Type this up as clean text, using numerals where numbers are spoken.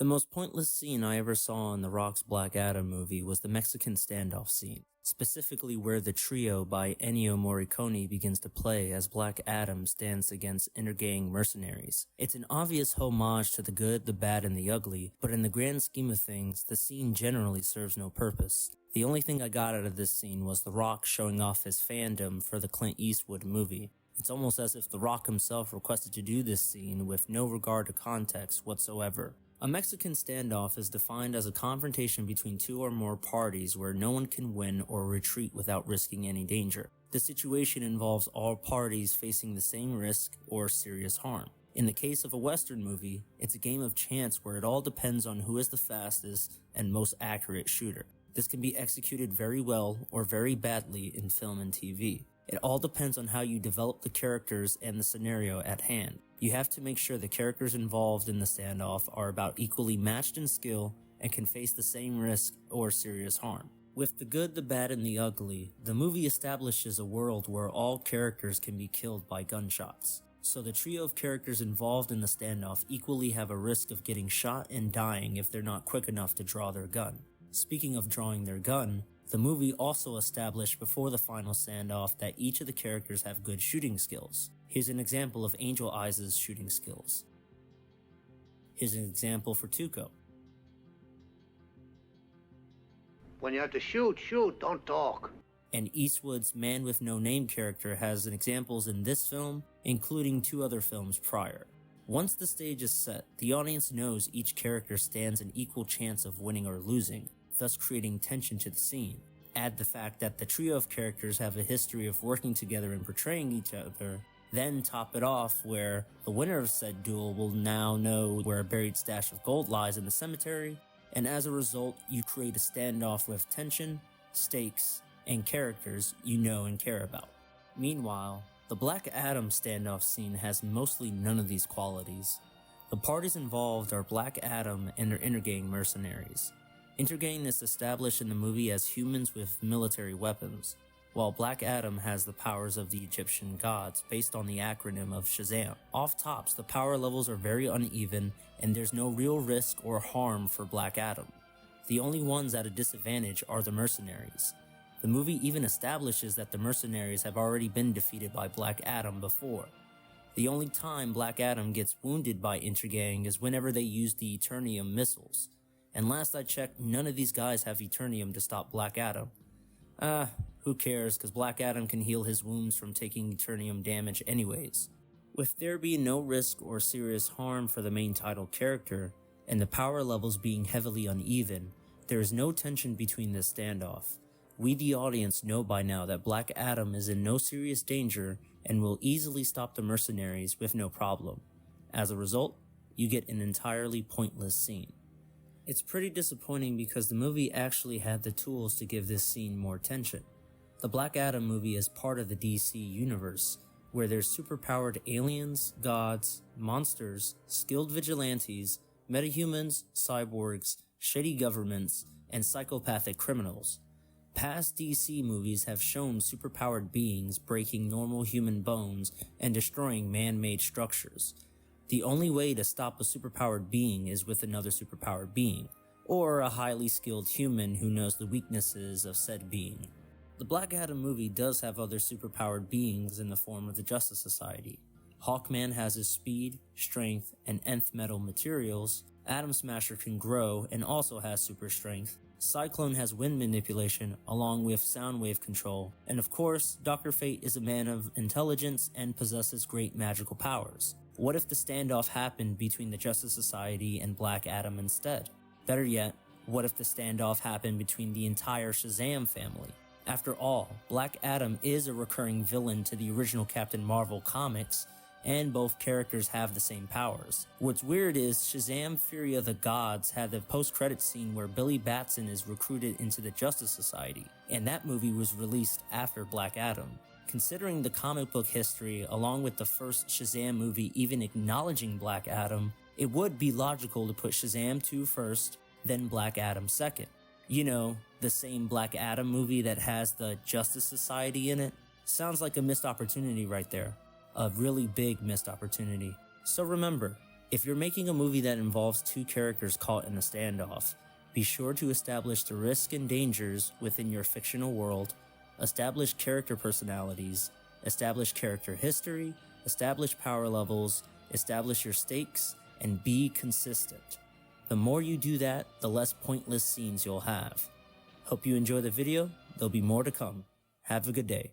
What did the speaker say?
The most pointless scene I ever saw in The Rock's Black Adam movie was the Mexican standoff scene, specifically where the trio by Ennio Morricone begins to play as Black Adam stands against intergang mercenaries. It's an obvious homage to the good, the bad, and the ugly, but in the grand scheme of things, the scene generally serves no purpose. The only thing I got out of this scene was The Rock showing off his fandom for the Clint Eastwood movie. It's almost as if The Rock himself requested to do this scene with no regard to context whatsoever. A Mexican standoff is defined as a confrontation between two or more parties where no one can win or retreat without risking any danger. The situation involves all parties facing the same risk or serious harm. In the case of a Western movie, it's a game of chance where it all depends on who is the fastest and most accurate shooter. This can be executed very well or very badly in film and TV. It all depends on how you develop the characters and the scenario at hand. You have to make sure the characters involved in the standoff are about equally matched in skill and can face the same risk or serious harm. With the good, the bad, and the ugly, the movie establishes a world where all characters can be killed by gunshots. So the trio of characters involved in the standoff equally have a risk of getting shot and dying if they're not quick enough to draw their gun. Speaking of drawing their gun, the movie also established before the final standoff that each of the characters have good shooting skills. Here's an example of Angel Eyes' shooting skills. Here's an example for Tuco. When you have to shoot, don't talk. And Eastwood's Man with No Name character has examples in this film, including 2 other films prior. Once the stage is set, the audience knows each character stands an equal chance of winning or losing, thus creating tension to the scene. Add the fact that the trio of characters have a history of working together and portraying each other, then top it off where the winner of said duel will now know where a buried stash of gold lies in the cemetery, and as a result, you create a standoff with tension, stakes, and characters you know and care about. Meanwhile, the Black Adam standoff scene has mostly none of these qualities. The parties involved are Black Adam and their intergang mercenaries. Intergang is established in the movie as humans with military weapons, while Black Adam has the powers of the Egyptian gods based on the acronym of Shazam. Off tops, the power levels are very uneven and there's no real risk or harm for Black Adam. The only ones at a disadvantage are the mercenaries. The movie even establishes that the mercenaries have already been defeated by Black Adam before. The only time Black Adam gets wounded by Intergang is whenever they use the Eternium missiles. And last I checked, none of these guys have Eternium to stop Black Adam. Who cares, cause Black Adam can heal his wounds from taking Eternium damage anyways. With there being no risk or serious harm for the main title character, and the power levels being heavily uneven, there is no tension between this standoff. We the audience know by now that Black Adam is in no serious danger and will easily stop the mercenaries with no problem. As a result, you get an entirely pointless scene. It's pretty disappointing because the movie actually had the tools to give this scene more tension. The Black Adam movie is part of the DC universe, where there's superpowered aliens, gods, monsters, skilled vigilantes, metahumans, cyborgs, shady governments, and psychopathic criminals. Past DC movies have shown superpowered beings breaking normal human bones and destroying man-made structures. The only way to stop a superpowered being is with another superpowered being, or a highly skilled human who knows the weaknesses of said being. The Black Adam movie does have other superpowered beings in the form of the Justice Society. Hawkman has his speed, strength, and nth metal materials. Atom Smasher can grow and also has super strength. Cyclone has wind manipulation along with sound wave control. And of course, Dr. Fate is a man of intelligence and possesses great magical powers. What if the standoff happened between the Justice Society and Black Adam instead? Better yet, what if the standoff happened between the entire Shazam family? After all, Black Adam is a recurring villain to the original Captain Marvel comics, and both characters have the same powers. What's weird is Shazam Fury of the Gods had the post-credits scene where Billy Batson is recruited into the Justice Society, and that movie was released after Black Adam. Considering the comic book history, along with the first Shazam movie even acknowledging Black Adam, it would be logical to put Shazam 2 first, then Black Adam second. You know, the same Black Adam movie that has the Justice Society in it? Sounds like a missed opportunity right there. A really big missed opportunity. So remember, If you're making a movie that involves two characters caught in a standoff, be sure to establish the risks and dangers within your fictional world, establish character personalities, establish character history, establish power levels, establish your stakes, and be consistent. The more you do that, the less pointless scenes you'll have. Hope you enjoy the video. There'll be more to come. Have a good day.